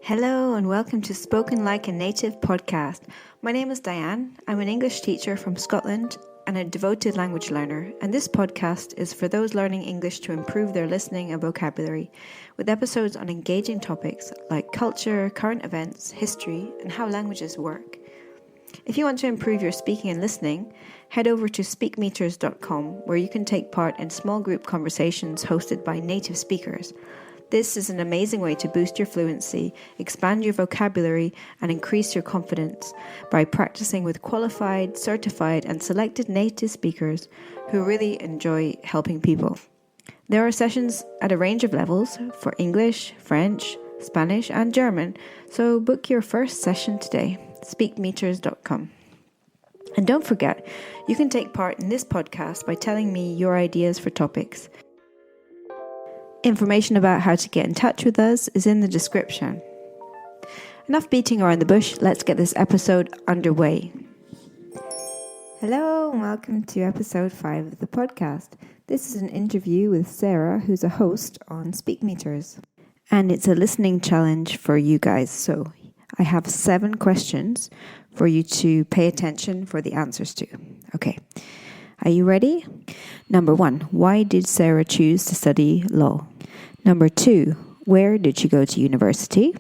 Hello and welcome to Spoken Like a Native podcast. My name is Doyenne. I'm an English teacher from Scotland and a devoted language learner, and this podcast is for those learning English to improve their listening and vocabulary, with episodes on engaging topics like culture, current events, history, and how languages work. If you want to improve your speaking and listening, head over to speakmeters.com, where you can take part in small group conversations hosted by native speakers. This is an amazing way to boost your fluency, expand your vocabulary, and increase your confidence by practicing with qualified, certified, and selected native speakers who really enjoy helping people. There are sessions at a range of levels for English, French, Spanish, and German, so book your first session today. Speakmeters.com. And don't forget, you can take part in this podcast by telling me your ideas for topics. Information about how to get in touch with us is in the description. Enough beating around the bush, let's get this episode underway. Hello and welcome to episode 5 of the podcast. This is an interview with Sarah, who's a host on Speak Meters. And it's a listening challenge for you guys, so I have 7 questions for you to pay attention for the answers to. Okay, are you ready? Number 1, why did Sarah choose to study law? Number 2, where did she go to university?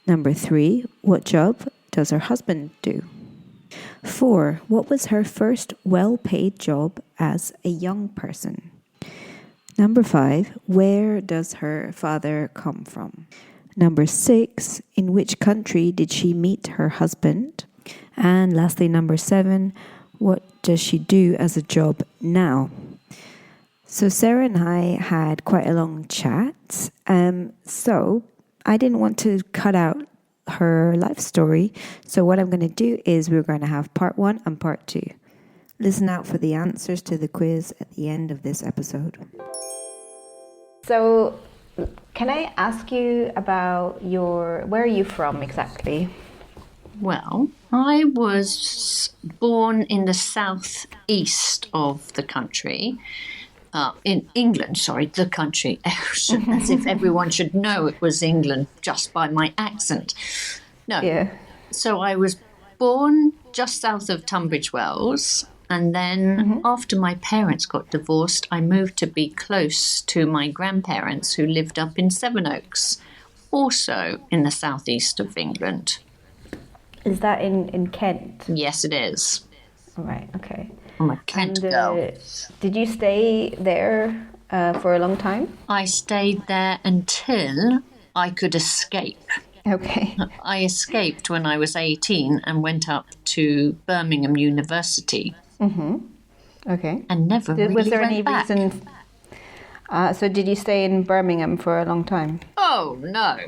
Number 3, what job does her husband do? 4, what was her first well-paid job as a young person? Number 5, where does her father come from? Number 6, in which country did she meet her husband? And lastly, number 7, what does she do as a job now? So Sarah and I had quite a long chat, so I didn't want to cut out her life story. So what I'm going to do is we're going to have part 1 and part 2. Listen out for the answers to the quiz at the end of this episode. So can I ask you about where are you from exactly? Well, I was born in the southeast of the country, in England, the country, as if everyone should know it was England just by my accent. No. Yeah. So I was born just south of Tunbridge Wells, and then after my parents got divorced, I moved to be close to my grandparents who lived up in Sevenoaks, also in the southeast of England. Is that in Kent? Yes, it is. All right, okay. I'm a Kent girl. Did you stay there for a long time? I stayed there until I could escape. Okay. I escaped when I was 18 and went up to Birmingham University. Okay. And never really Was there went any back. reason? So did you stay in Birmingham for a long time? Oh, no.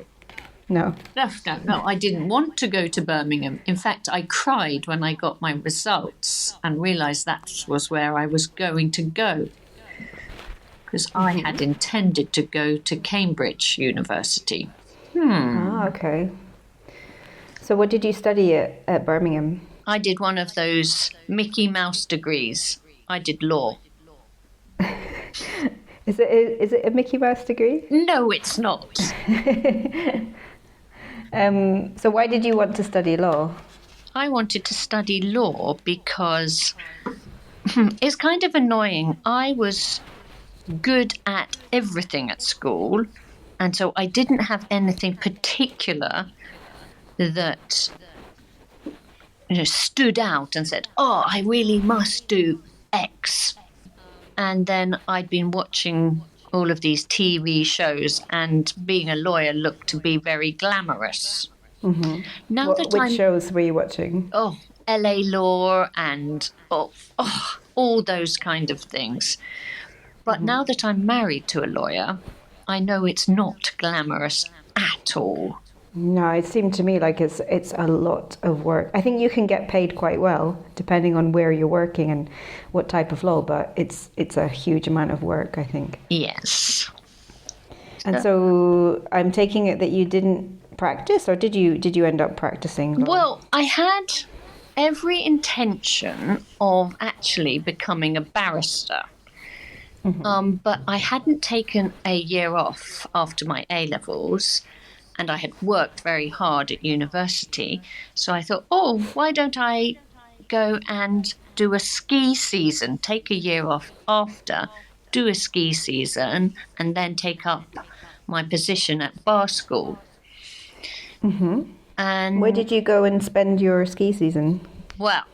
No. No. I didn't want to go to Birmingham. In fact, I cried when I got my results and realised that was where I was going to go. Because I had intended to go to Cambridge University. Oh, okay. So what did you study at Birmingham? I did one of those Mickey Mouse degrees. I did law. Is it a Mickey Mouse degree? No, it's not. So why did you want to study law? I wanted to study law because it's kind of annoying. I was good at everything at school, and so I didn't have anything particular that stood out and said, oh, I really must do X. And then I'd been watching all of these TV shows, and being a lawyer looked to be very glamorous. Now Which shows were you watching? Oh, LA Law and all those kind of things. But now that I'm married to a lawyer, I know it's not glamorous at all. No, it seemed to me like it's a lot of work. I think you can get paid quite well depending on where you're working and what type of law, but it's a huge amount of work, I think. Yes. And so I'm taking it that you didn't practice, or did you end up practicing law? Well, I had every intention of actually becoming a barrister. But I hadn't taken a year off after my A-levels and I had worked very hard at university. So I thought, oh, why don't I go and do a ski season, take a year off after, do a ski season, and then take up my position at bar school. And Where did you go and spend your ski season? well,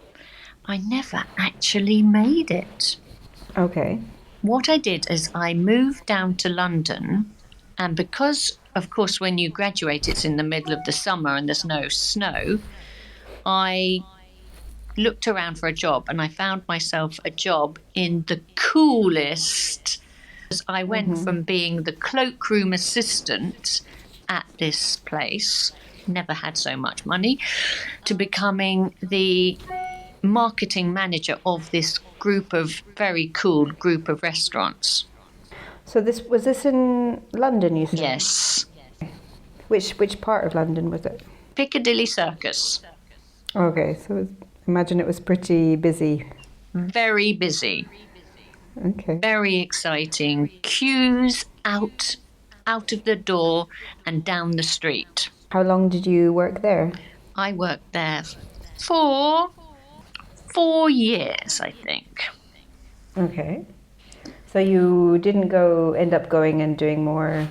I never actually made it. Okay. What I did is I moved down to London, and because, of course, when you graduate, it's in the middle of the summer and there's no snow, I looked around for a job and I found myself a job in the coolest. I went from being the cloakroom assistant at this place, never had so much money, to becoming the marketing manager of this very cool group of restaurants. So was this in London, you said? Yes. Which part of London was it? Piccadilly Circus. Okay, so imagine it was pretty busy. Very busy. Okay. Very exciting. Queues out of the door and down the street. How long did you work there? I worked there for 4 years, I think. Okay. So you didn't end up going and doing more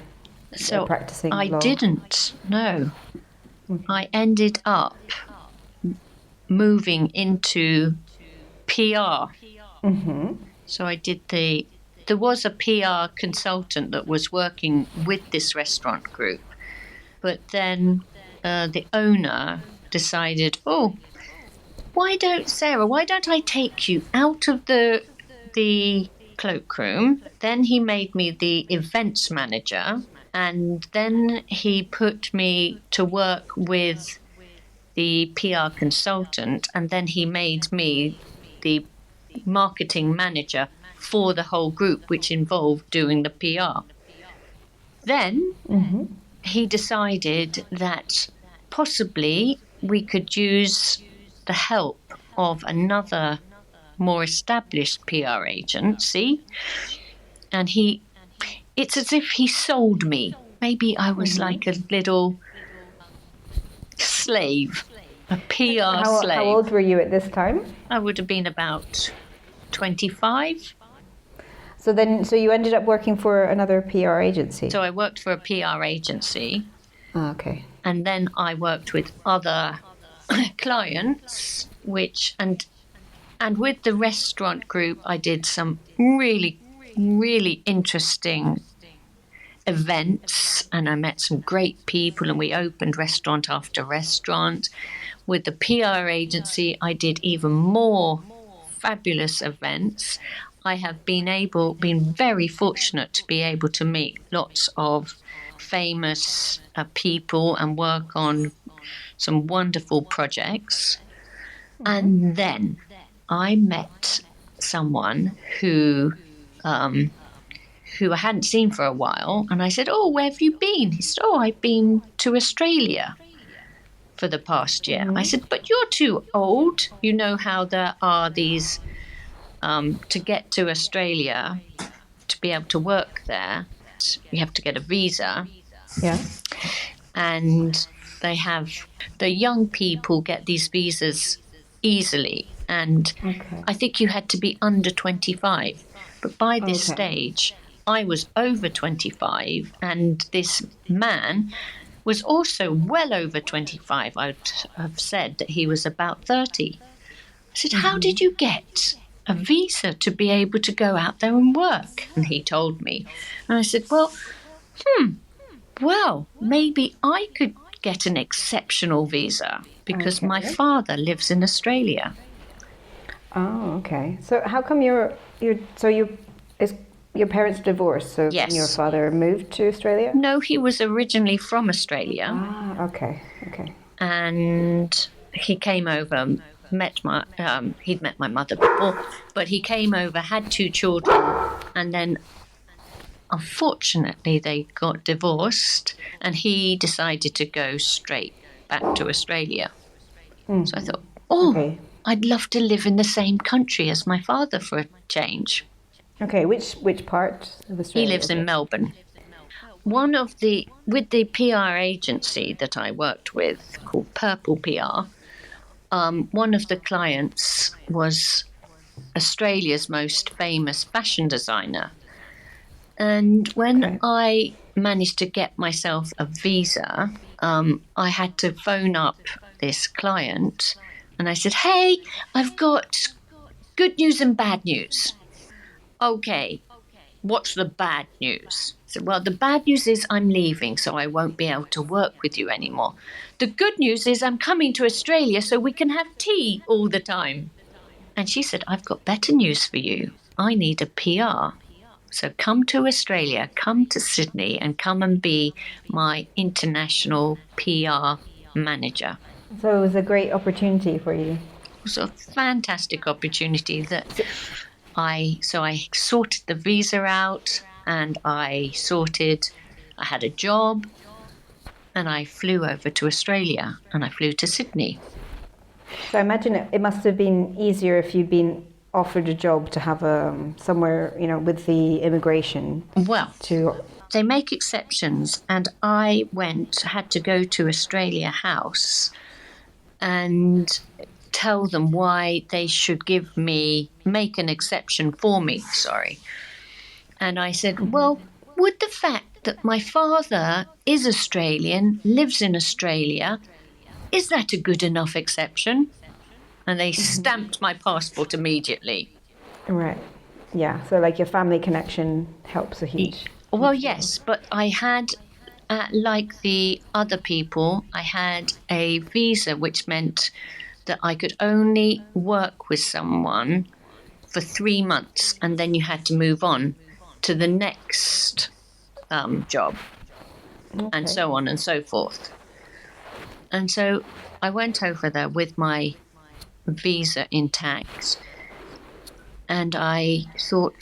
practicing I law? didn't, no. I ended up moving into PR. So I did there was a PR consultant that was working with this restaurant group, but then the owner decided, oh, why don't I take you out of the cloakroom? Then he made me the events manager, and then he put me to work with the PR consultant, and then he made me the marketing manager for the whole group, which involved doing the PR. Then he decided that possibly we could use the help of another more established PR agency, and it's as if he sold me. Maybe I was like a little slave, a PR slave. How old were you at this time? I would have been about 25. So you ended up working for another PR agency? So I worked for a PR agency. Oh, okay. And then I worked with other clients, and with the restaurant group, I did some really, really interesting events, and I met some great people, and we opened restaurant after restaurant. With the PR agency, I did even more fabulous events. I have been very fortunate to be able to meet lots of famous people and work on some wonderful projects. And then I met someone who I hadn't seen for a while, and I said, oh, where have you been? He said, oh, I've been to Australia for the past year. I said, but you're too old. You know how there are these, to get to Australia, to be able to work there, you have to get a visa. Yeah. And the young people get these visas easily. And I think you had to be under 25. But by this stage, I was over 25, and this man was also well over 25. I would have said that he was about 30. I said, how did you get a visa to be able to go out there and work? And he told me. And I said, well, maybe I could get an exceptional visa because my father lives in Australia. Oh, okay. So how come your parents divorced? So Yes. your father moved to Australia? No, he was originally from Australia. Ah, okay. And he came over, he'd met my mother before, but he came over, had 2 children, and then unfortunately they got divorced, and he decided to go straight back to Australia. So I thought, I'd love to live in the same country as my father for a change. Okay, which part of Australia? He lives in Melbourne. with the PR agency that I worked with called Purple PR, one of the clients was Australia's most famous fashion designer. And when I managed to get myself a visa, I had to phone up this client and I said, "Hey, I've got good news and bad news." "Okay, what's the bad news?" I said, "Well, the bad news is I'm leaving, so I won't be able to work with you anymore. The good news is I'm coming to Australia so we can have tea all the time." And she said, "I've got better news for you. I need a PR. So come to Australia, come to Sydney, and come and be my international PR manager." So it was a great opportunity for you. It was a fantastic opportunity that I sorted the visa out, and I had a job, and I flew over to Australia, and I flew to Sydney. So I imagine it must have been easier if you'd been offered a job to have somewhere, with the immigration. Well, they make exceptions, and I had to go to Australia House and tell them why they should make an exception for me, And I said, "Well, would the fact that my father is Australian, lives in Australia, is that a good enough exception?" And they stamped my passport immediately. Right. Yeah. So like your family connection helps a huge. Well, yes, but I had, like the other people, I had a visa which meant that I could only work with someone for 3 months, and then you had to move on to the next job, and so on and so forth. And so I went over there with my visa intact, and I thought,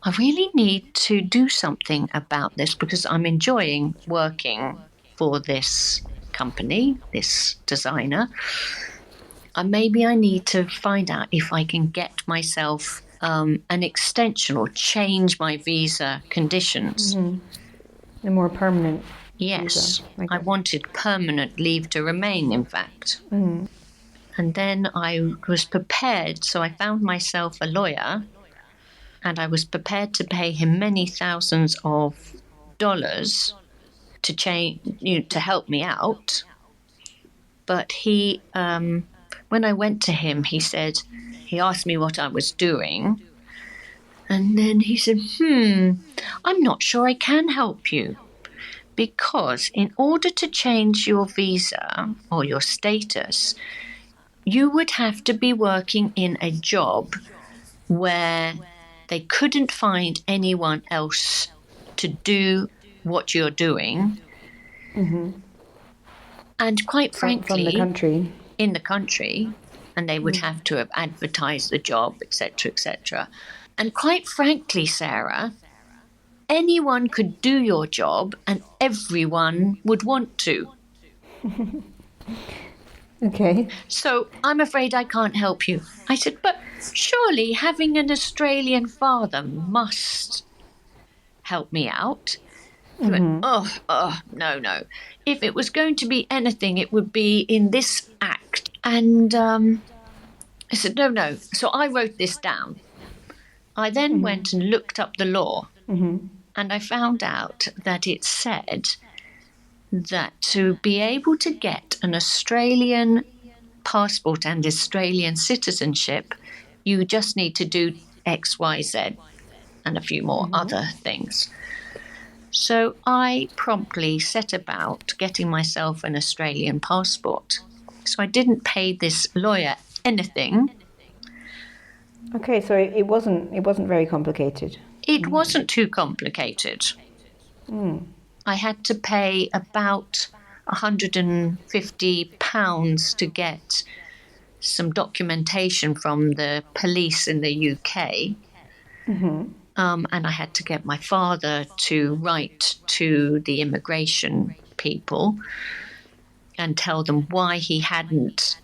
I really need to do something about this because I'm enjoying working for this company, this designer. And maybe I need to find out if I can get myself an extension or change my visa conditions. A more permanent. Yes, I wanted permanent leave to remain, in fact. And then I was prepared, so I found myself a lawyer, and I was prepared to pay him many thousands of dollars to help me out. But he, when I went to him, he asked me what I was doing, and then he said, "I'm not sure I can help you, because in order to change your visa or your status, you would have to be working in a job where they couldn't find anyone else to do what you're doing." And quite frankly, in the country, and they would have to have advertised the job, etc., etc. And quite frankly, Sarah, anyone could do your job and everyone would want to. Okay. "So I'm afraid I can't help you." I said, "But surely having an Australian father must help me out." He went, no. If it was going to be anything, it would be in this act. And I said, no. So I wrote this down. I then went and looked up the law, and I found out that it said that to be able to get an Australian passport and Australian citizenship, you just need to do X, Y, Z, and a few more other things. So I promptly set about getting myself an Australian passport. So I didn't pay this lawyer anything. Okay, so it wasn't very complicated. It wasn't too complicated. I had to pay about £150 to get some documentation from the police in the UK. And I had to get my father to write to the immigration people and tell them why he hadn't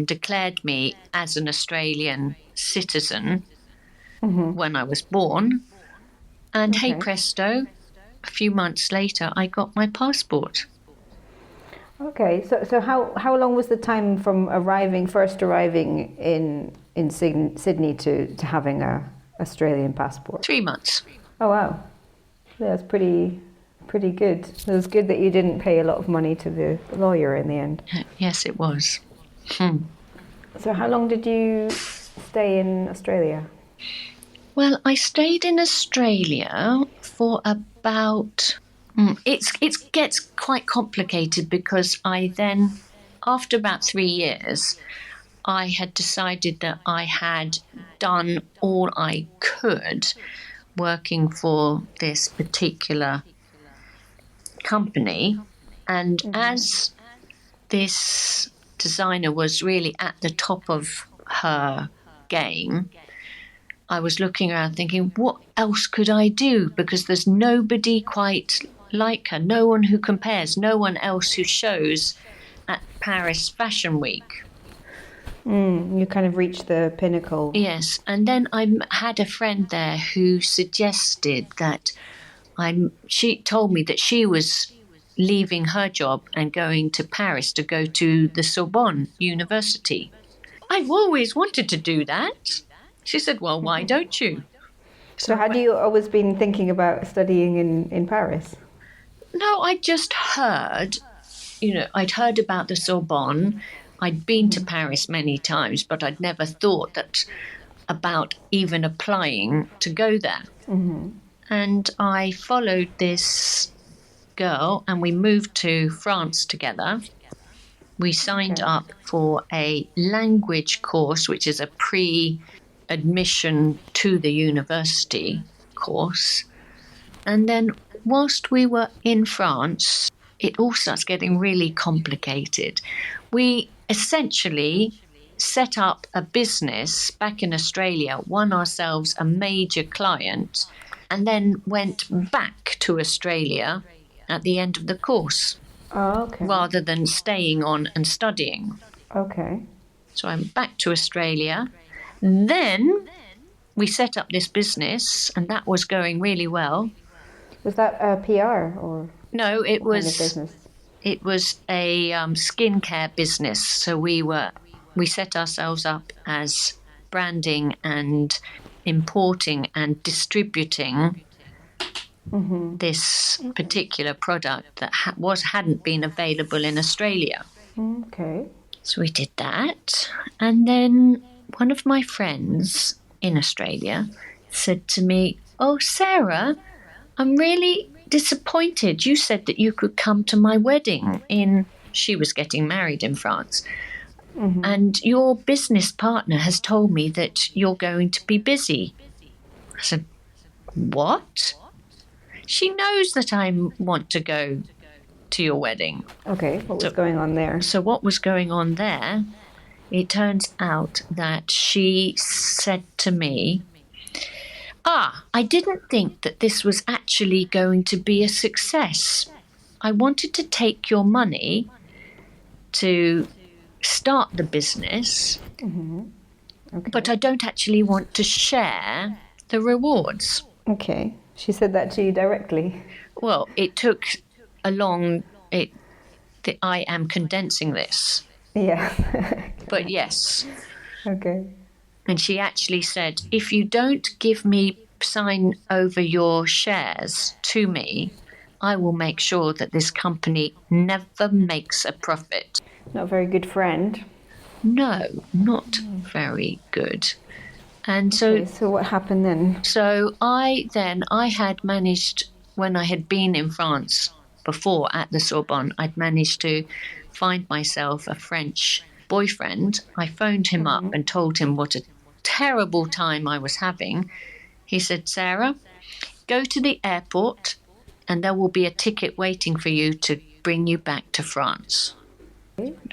declared me as an Australian citizen when I was born. And hey presto, a few months later, I got my passport. Okay, so how long was the time from first arriving in Sydney to having a Australian passport? 3 months. Oh wow, yeah, that's pretty good. It was good that you didn't pay a lot of money to the lawyer in the end. Yes, it was. So how long did you stay in Australia? Well, I stayed in Australia for about... It gets quite complicated because I then, after about 3 years, I had decided that I had done all I could working for this particular company. And as this designer was really at the top of her game, I was looking around thinking, what else could I do? Because there's nobody quite like her, no one who compares, no one else who shows at Paris Fashion Week. You kind of reached the pinnacle. Yes, and then I had a friend there who suggested that she told me that she was leaving her job and going to Paris to go to the Sorbonne University. I've always wanted to do that. She said, well, why don't you? So had you always been thinking about studying in Paris? No, I just heard, I'd heard about the Sorbonne. I'd been to Paris many times, but I'd never thought about even applying to go there. And I followed this girl and we moved to France together. We signed up for a language course, which is a pre-admission to the university course. And then whilst we were in France, it all starts getting really complicated. We essentially set up a business back in Australia, won ourselves a major client, and then went back to Australia at the end of the course. Oh, okay. Rather than staying on and studying. Okay. So I'm back to Australia. Then we set up this business, and that was going really well. Was that a PR or? No, it was kind of business? It was a skincare business. So we set ourselves up as branding and importing and distributing this particular product that hadn't been available in Australia. Okay. So we did that. And then one of my friends in Australia said to me, oh, Sarah, I'm really disappointed. You said that you could come to my wedding she was getting married in France. And your business partner has told me that you're going to be busy. I said, what? She knows that I want to go to your wedding. Okay, what was going on there? So what was going on there, it turns out that she said to me, I didn't think that this was actually going to be a success. I wanted to take your money to start the business, but I don't actually want to share the rewards. Okay. She said that to you directly? Well, it took a long... I am condensing this. Yeah. But yes. Okay. And she actually said, if you don't sign over your shares to me, I will make sure that this company never makes a profit. Not a very good friend. No, not very good. And so what happened then? So I had managed, when I had been in France before at the Sorbonne, I'd managed to find myself a French boyfriend. I phoned him up and told him what a terrible time I was having. He said, Sarah, go to the airport and there will be a ticket waiting for you to bring you back to France,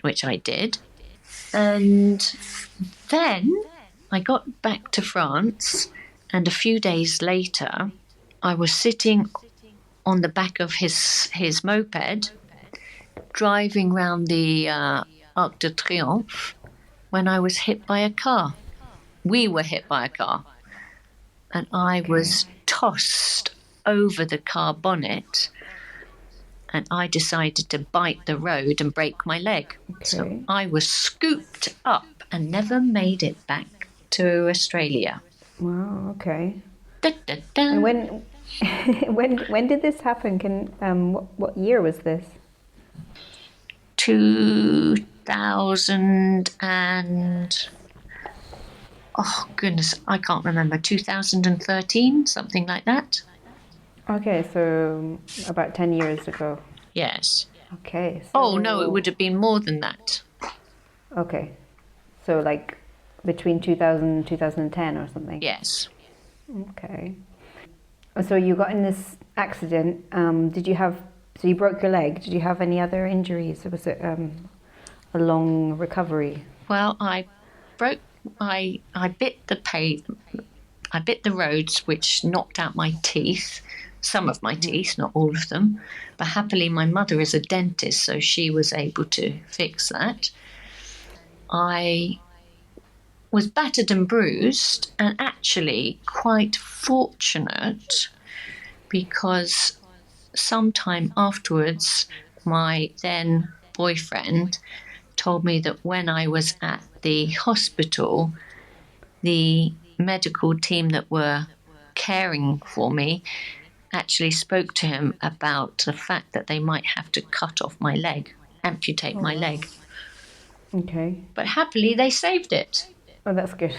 which I did. And then I got back to France, and a few days later, I was sitting on the back of his moped, driving round the Arc de Triomphe, when I was hit by a car. We were hit by a car. And I was tossed over the car bonnet, and I decided to bite the road and break my leg. So Okay. I was scooped up and never made it back to Australia. Wow. Okay. Da, da, da. And when did this happen? What year was this? 2000 and oh goodness, I can't remember. 2013, something like that. Okay, so about 10 years ago. Yes. Okay. So, Oh no, it would have been more than that. Okay. So like between 2000 and 2010 or something. Yes. Okay. So you got in this accident. So you broke your leg. Did you have any other injuries? Or was it a long recovery? Well, I bit I bit the roads, which knocked out my teeth, some of my teeth, not all of them. But happily, my mother is a dentist, so she was able to fix that. I was battered and bruised, and actually quite fortunate because sometime afterwards, my then boyfriend told me that when I was at the hospital, the medical team that were caring for me actually spoke to him about the fact that they might have to cut off my leg, amputate my leg. Okay. But happily, they saved it. Oh, that's good.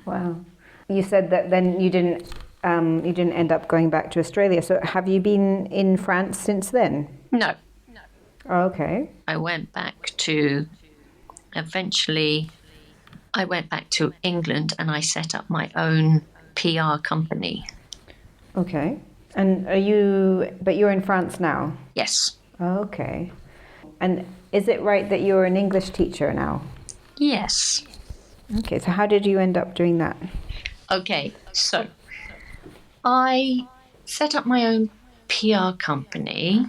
Wow. You said that then you didn't end up going back to Australia. So have you been in France since then? No, Oh, okay. I went back to England and I set up my own PR company. Okay. And but you're in France now? Yes. Okay. And is it right that you're an English teacher now? Yes. Okay, so how did you end up doing that? Okay, so I set up my own PR company.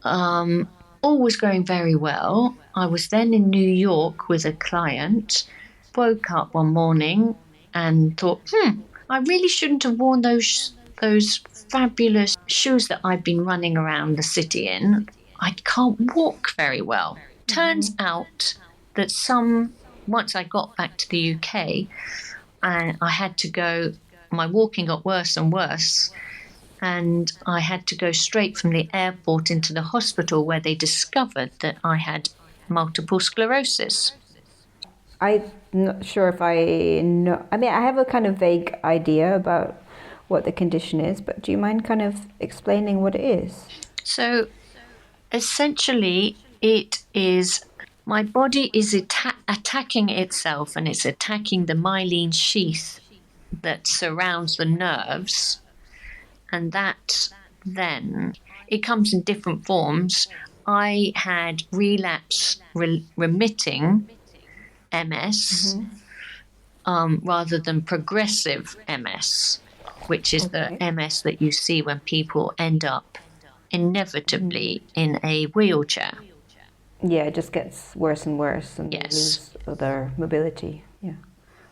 All was going very well. I was then in New York with a client, woke up one morning and thought, I really shouldn't have worn those fabulous shoes that I've been running around the city in. I can't walk very well. Turns out that once I got back to the UK, and I had to go, my walking got worse and worse. And I had to go straight from the airport into the hospital where they discovered that I had multiple sclerosis. I'm not sure if I know. I mean, I have a kind of vague idea about what the condition is, but do you mind kind of explaining what it is? So essentially, it is my body is attacking itself, and it's attacking the myelin sheath that surrounds the nerves. And that then, it comes in different forms. I had relapse remitting MS rather than progressive MS, which is the MS that you see when people end up inevitably in a wheelchair. Yeah, it just gets worse and worse, and Yes. they lose their mobility. Yeah.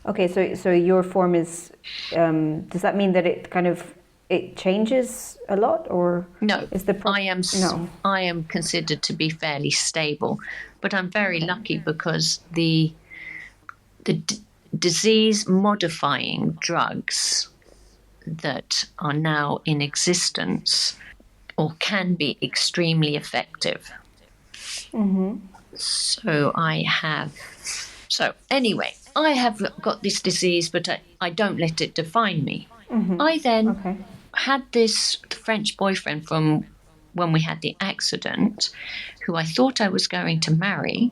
Okay, so your form is. Does that mean that it changes a lot, or No, is the I am considered to be fairly stable, but I'm very lucky because the disease modifying drugs that are now in existence or can be extremely effective. So anyway, I have got this disease, but I don't let it define me. I then had this French boyfriend from when we had the accident, who I thought I was going to marry.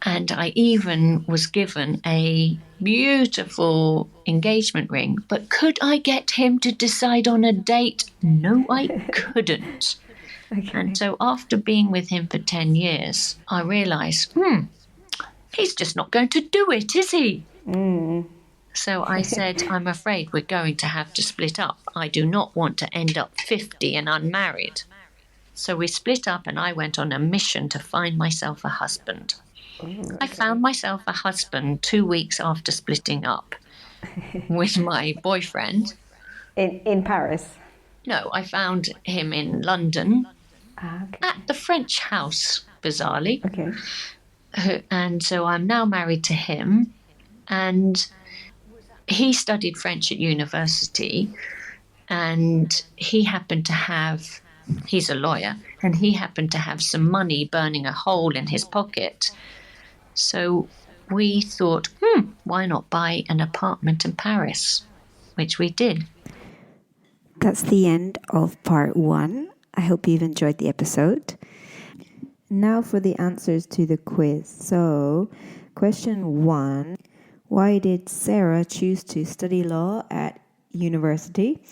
And I even was given a beautiful engagement ring. But could I get him to decide on a date? No, I couldn't. And so after being with him for 10 years, I realised, he's just not going to do it, is he? So I said, I'm afraid we're going to have to split up. I do not want to end up 50 and unmarried. So we split up and I went on a mission to find myself a husband. I found myself a husband 2 weeks after splitting up with my boyfriend. in Paris? No, I found him in London Okay. at the French house, bizarrely. Okay. And so I'm now married to him. And he studied French at university. And he happened to have, he's a lawyer, and he happened to have some money burning a hole in his pocket. So we thought, why not buy an apartment in Paris? Which we did. That's the end of part 1. I hope you've enjoyed the episode. Now for the answers to the quiz. So, question 1. Why did Sarah choose to study law at university?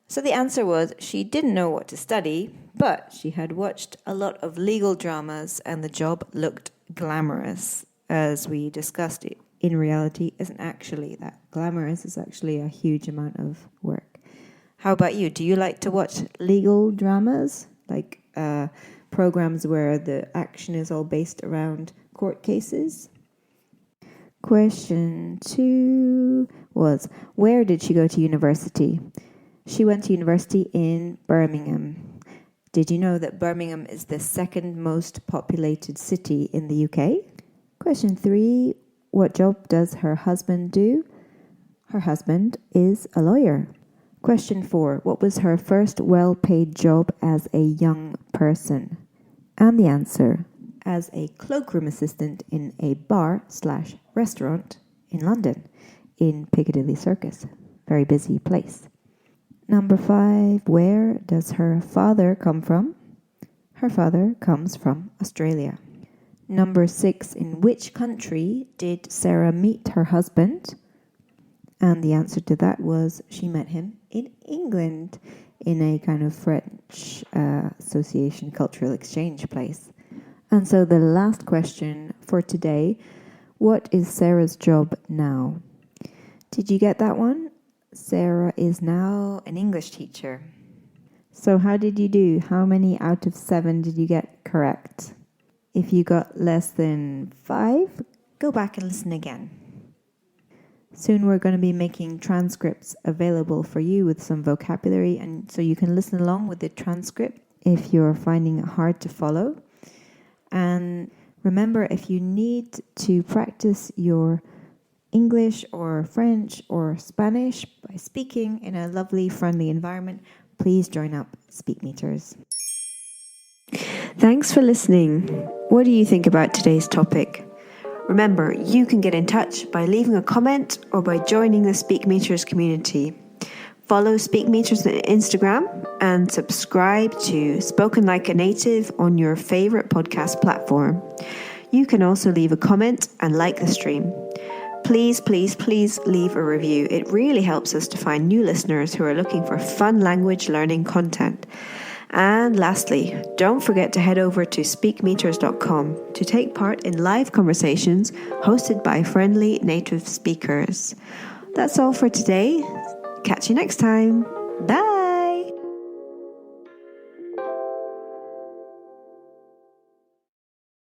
So the answer was she didn't know what to study, but she had watched a lot of legal dramas and the job looked glamorous. As we discussed, it in reality isn't actually that glamorous. It's actually a huge amount of work. How about you? Do you like to watch legal dramas? Like programs where the action is all based around court cases? Question 2 was, where did she go to university? She went to university in Birmingham. Did you know that Birmingham is the second most populated city in the UK? Question 3, what job does her husband do? Her husband is a lawyer. Question 4, what was her first well-paid job as a young person? And the answer, as a cloakroom assistant in a bar/restaurant in London, in Piccadilly Circus. Very busy place. Number 5, where does her father come from? Her father comes from Australia. Number 6, in which country did Sarah meet her husband? And the answer to that was she met him in England, in a kind of French association cultural exchange place. And so the last question for today, what is Sarah's job now? Did you get that one? Sarah is now an English teacher. So how did you do? How many out of 7 did you get correct? If you got less than 5, go back and listen again. Soon we're going to be making transcripts available for you with some vocabulary, and so you can listen along with the transcript if you're finding it hard to follow. And remember, if you need to practice your English or French or Spanish by speaking in a lovely, friendly environment, please join up Speak Meters. Thanks for listening. What do you think about today's topic? Remember, you can get in touch by leaving a comment or by joining the Speak Meters community. Follow Speak Meters on Instagram and subscribe to Spoken Like a Native on your favorite podcast platform. You can also leave a comment and like the stream. Please, please, please leave a review. It really helps us to find new listeners who are looking for fun language learning content. And lastly, don't forget to head over to speakmeters.com to take part in live conversations hosted by friendly native speakers. That's all for today. Catch you next time. Bye!